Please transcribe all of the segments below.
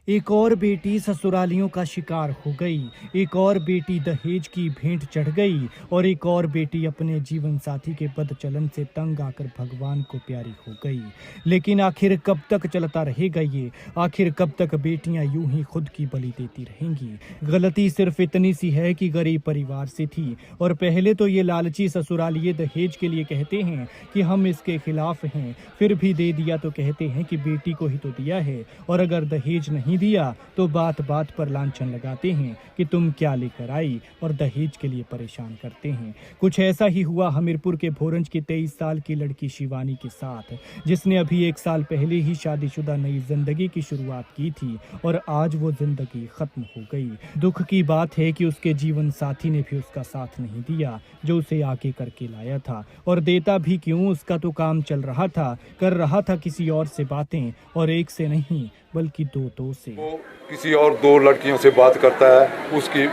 एक और बेटी ससुरालियों का शिकार हो गई। एक और बेटी दहेज की भेंट चढ़ गई और एक और बेटी अपने जीवन साथी के बदचलन से तंग आकर भगवान को प्यारी हो गई। लेकिन आखिर कब तक चलता रहेगा ये? आखिर कब तक बेटियां यूं ही खुद की बलि देती रहेंगी? गलती सिर्फ इतनी सी है कि गरीब परिवार से थी और पहले तो ये लालची ससुरालिये दहेज के लिए कहते हैं कि हम इसके खिलाफ हैं, फिर भी दे दिया तो कहते हैं कि बेटी को ही तो दिया है, और अगर दहेज नहीं दिया तो बात बात पर लांछन लगाते हैं कि तुम क्या लेकर आई, और दहेज के लिए परेशान करते हैं। कुछ ऐसा ही हुआ हमीरपुर के भोरंज की 23 साल की लड़की शिवानी के साथ, जिसने अभी 1 साल पहले ही शादीशुदा नई जिंदगी की शुरुआत की थी और आज वो जिंदगी खत्म हो गई। दुख की बात है कि उसके जीवन साथी ने भी उसका साथ नहीं दिया जो उसे आगे करके लाया था, और देता भी क्यों, उसका तो काम चल रहा था, कर रहा था किसी और से बातें, और एक से नहीं बल्कि दो से। वो किसी और 2 लड़कियों से बात करता है, उसकी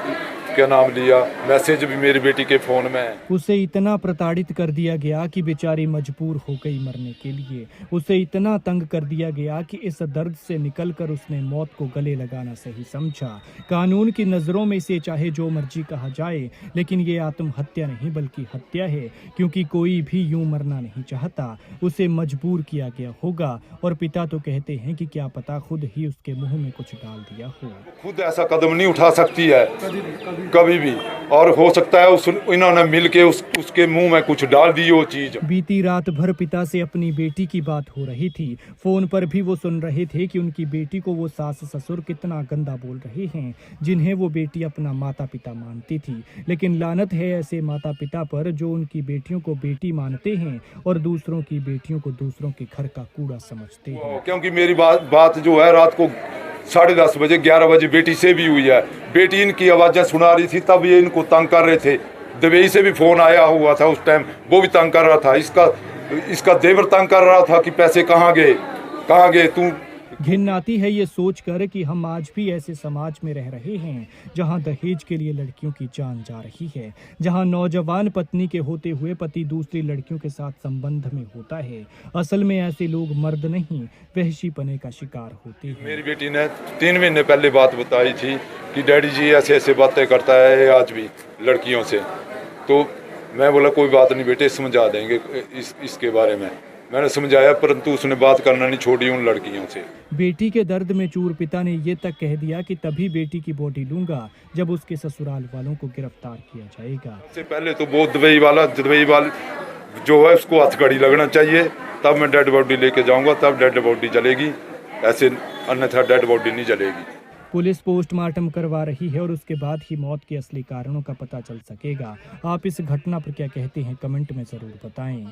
क्या नाम लिया, मैसेज भी मेरी बेटी के फोन में है। उसे इतना प्रताड़ित कर दिया गया कि बेचारी मजबूर हो गई मरने के लिए। उसे इतना तंग कर दिया गया कि इस दर्द से निकलकर उसने मौत को गले लगाना सही समझा। कानून की नज़रों में इसे चाहे जो मर्जी कहा जाए, लेकिन ये आत्महत्या नहीं बल्कि हत्या है, क्योंकि कोई भी यूं मरना नहीं चाहता। उसे मजबूर किया गया होगा, और पिता तो कहते हैं कि क्या पता खुद ही उसके मुंह में कुछ डाल दिया हो। खुद ऐसा कदम नहीं उठा सकती है कभी भी, और हो सकता है इन्होंने मिलके उसके मुंह में कुछ डाल दी वो चीज। बीती रात भर पिता से अपनी बेटी की बात हो रही थी। फोन पर भी वो सुन रहे थे कि उनकी बेटी को वो सास ससुर कितना गंदा बोल रहे हैं, जिन्हें वो बेटी अपना माता पिता मानती थी। लेकिन लानत है ऐसे माता पिता पर जो उनकी बेटियों को बेटी मानते हैं और दूसरों की बेटियों को दूसरों के घर का कूड़ा समझते हैं। क्योंकि मेरी बात जो है रात को 10:30 बजे 11 बजे बेटी से भी हुई है। बेटी इनकी आवाज़ें सुना रही थी, तब ये इनको तंग कर रहे थे। दुबई से भी फोन आया हुआ था उस टाइम, वो भी तंग कर रहा था। इसका देवर तंग कर रहा था कि पैसे कहाँ गए तू। घिन आती है ये सोचकर कि हम आज भी ऐसे समाज में रह रहे हैं जहां दहेज के लिए लड़कियों की जान जा रही है, जहां नौजवान पत्नी के होते हुए पति दूसरी लड़कियों के साथ संबंध में होता है। असल में ऐसे लोग मर्द नहीं, वहशीपने का शिकार होते हैं। मेरी बेटी ने 3 महीने पहले बात बताई थी कि डैडी जी ऐसे ऐसे बातें करता है आज भी लड़कियों से। तो मैं बोला कोई बात नहीं बेटे, समझा देंगे इसके बारे में। मैंने समझाया, परंतु उसने बात करना नहीं छोड़ी उन लड़कियों से। बेटी के दर्द में चूर पिता ने ये तक कह दिया कि तभी बेटी की बॉडी लूंगा जब उसके ससुराल वालों को गिरफ्तार किया जाएगा। सबसे पहले तो वो दुबई वाला जो है उसको हथकड़ी लगना चाहिए, तब मैं डेड बॉडी लेके जाऊंगा, तब डेड बॉडी जलेगी। ऐसे अन्यथा डेड बॉडी नहीं जलेगी। पुलिस पोस्टमार्टम करवा रही है और उसके बाद ही मौत के असली कारणों का पता चल सकेगा। आप इस घटना पर क्या कहते हैं, कमेंट में जरूर बताएं।